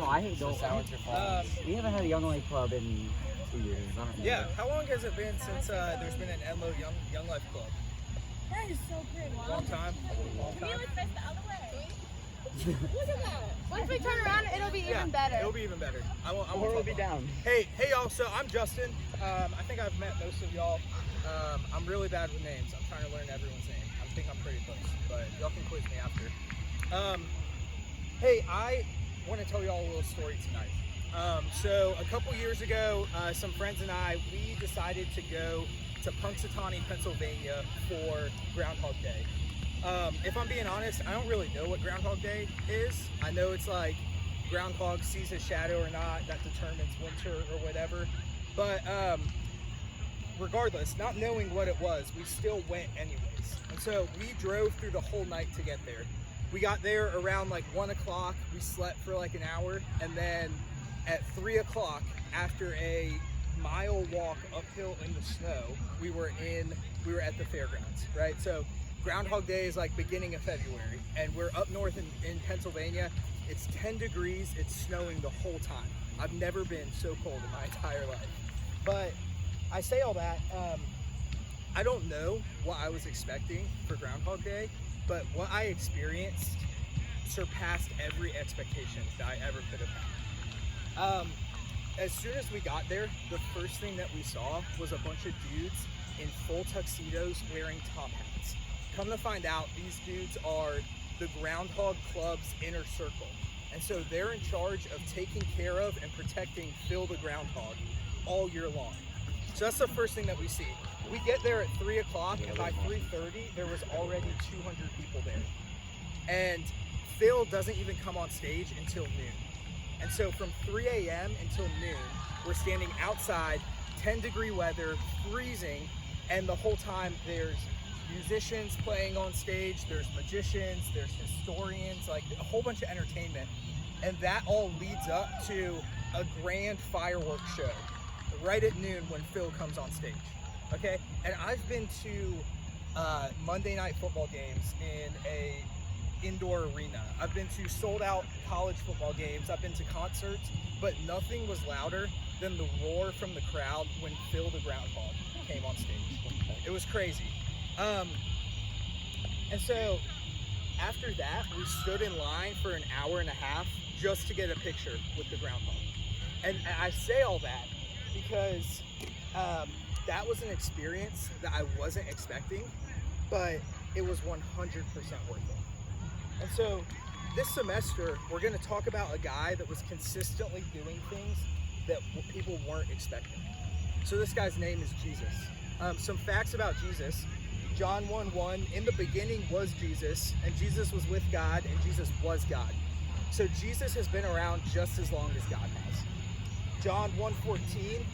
fall. I hate Dalton. Sour Falls. We haven't had a Young Life Club in 2 years. Yeah. How long has it been since there's been an Enloe Young Life Club? That is so great. Long time. Can you face the other way? Look at that. Once we turn around, it'll be even better. It'll be even better. I won't Or be down. Hey y'all. So I'm Justin. I think I've met most of y'all. I'm really bad with names. I'm trying to learn everyone's name. I think I'm pretty close, but y'all can quiz me after. Hey, I want to tell y'all a little story tonight. So a couple years ago, some friends and I, we decided to go to Punxsutawney, Pennsylvania for Groundhog Day. If I'm being honest, I don't really know what Groundhog Day is. I know it's like groundhog sees his shadow or not, that determines winter or whatever. But regardless, not knowing what it was, we still went anyways. And so we drove through the whole night to get there. We got there around like 1 o'clock. We slept for like an hour, and then at 3 o'clock, after a mile walk uphill in the snow, we were at the fairgrounds, right? So Groundhog Day is like beginning of February, and we're up north in Pennsylvania. It's 10 degrees, it's snowing the whole time. I've never been so cold in my entire life. But I say all that, I don't know what I was expecting for Groundhog Day, but what I experienced surpassed every expectation that I ever could have had. As soon as we got there, the first thing that we saw was a bunch of dudes in full tuxedos wearing top hats. Come to find out, these dudes are the Groundhog Club's inner circle. And so they're in charge of taking care of and protecting Phil the Groundhog all year long. So that's the first thing that we see. We get there at 3 o'clock, and by 3:30, there was already 200 people there. And Phil doesn't even come on stage until noon. And so from 3 a.m. until noon, we're standing outside, 10-degree weather, freezing, and the whole time there's musicians playing on stage, there's magicians, there's historians, like a whole bunch of entertainment. And that all leads up to a grand fireworks show right at noon when Phil comes on stage, okay? And I've been to Monday night football games in a indoor arena. I've been to sold out college football games. I've been to concerts, but nothing was louder than the roar from the crowd when Phil the Groundhog came on stage. It was crazy. And so after that, we stood in line for an hour and a half just to get a picture with the groundhog. And I say all that because that was an experience that I wasn't expecting, but it was 100% worth it. And so this semester, we're going to talk about a guy that was consistently doing things that people weren't expecting. So this guy's name is Jesus. Some facts about Jesus. John 1:1, in the beginning was Jesus, and Jesus was with God, and Jesus was God. So Jesus has been around just as long as God has. John 1:14,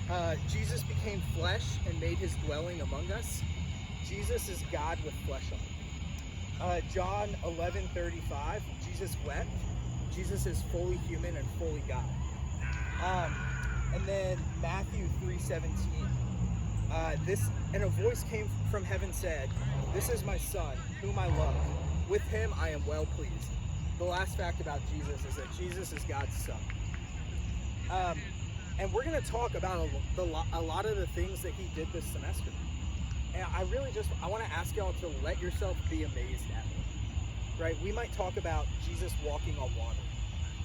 Jesus became flesh and made his dwelling among us. Jesus is God with flesh on. John 11:35, Jesus wept. Jesus is fully human and fully God. And then Matthew 3:17, and a voice came from heaven said, "This is my son, whom I love. With him I am well pleased." The last fact about Jesus is that Jesus is God's son. And we're going to talk about a lot of the things that he did this semester. And I want to ask y'all to let yourself be amazed at it. Right? We might talk about Jesus walking on water.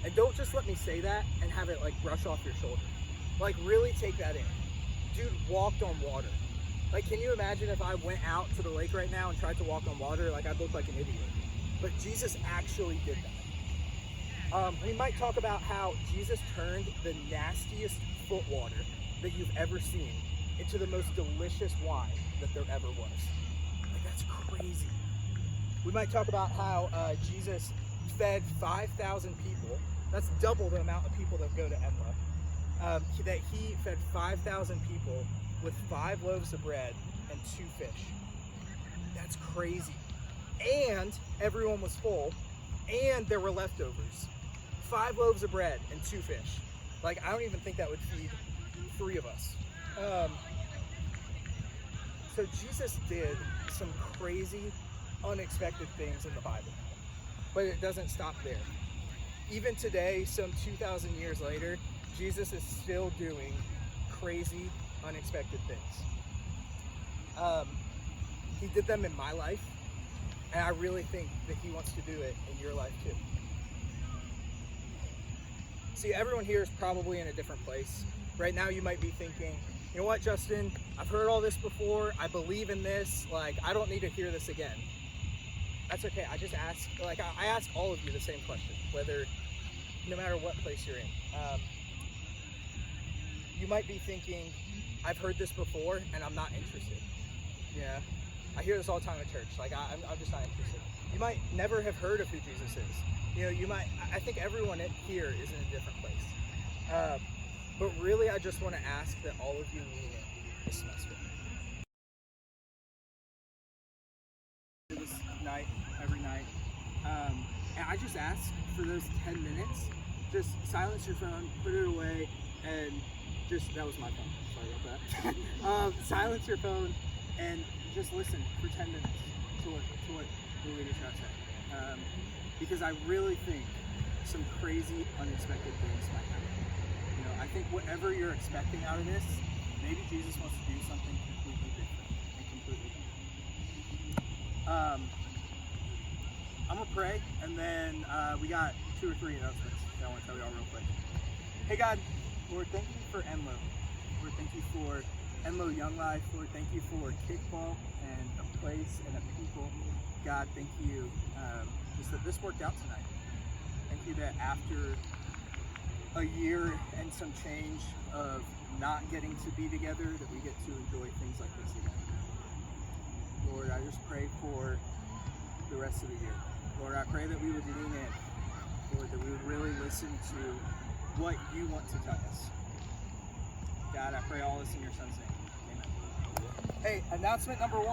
And don't just let me say that and have it like brush off your shoulder. Like really take that in. Dude walked on water. Like, can you imagine if I went out to the lake right now and tried to walk on water? Like, I'd look like an idiot. But Jesus actually did that. We might talk about how Jesus turned the nastiest foot water that you've ever seen into the most delicious wine that there ever was. Like, that's crazy. We might talk about how Jesus fed 5,000 people. That's double the amount of people that go to Enloe. That he fed 5,000 people with 5 loaves of bread and 2 fish. That's crazy. And everyone was full, and there were leftovers. 5 loaves of bread and 2 fish. Like, I don't even think that would feed 3 of us. So Jesus did some crazy, unexpected things in the Bible. But it doesn't stop there. even today, some 2,000 years later, Jesus is still doing crazy, unexpected things. He did them in my life, and I really think that he wants to do it in your life too. See, everyone here is probably in a different place. Right now you might be thinking, you know what, Justin, I've heard all this before, I believe in this, like, I don't need to hear this again. That's okay. I just ask, like, I ask all of you the same question, no matter what place you're in. You might be thinking, I've heard this before and I'm not interested. Yeah, I hear this all the time at church. Like, I'm just not interested. You might never have heard of who Jesus is. You know, I think everyone here is in a different place. But really, I just want to ask that all of you mean it this semester. This night, every night. And I just ask for those 10 minutes, just silence your phone, put it away, and that was my phone, sorry about that. Silence your phone and just listen for 10 minutes to what the leaders have to say. Because I really think some crazy, unexpected things might happen. You know, I think whatever you're expecting out of this, maybe Jesus wants to do something completely different and completely different. I'm gonna pray, and then we got 2 or 3 announcements that I want to tell you all real quick. Hey God, Lord, thank you for Enloe. Lord, thank you for Enloe Young Life. Lord, thank you for kickball and a place and a people. God, thank you just that this worked out tonight. Thank you that after a year and some change of not getting to be together, that we get to enjoy things like this again. Lord, I just pray for the rest of the year. Lord, I pray that we would lean in. Lord, that we would really listen to what you want to tell us. God, I pray all this in your son's name. Amen. Hey, announcement number 1.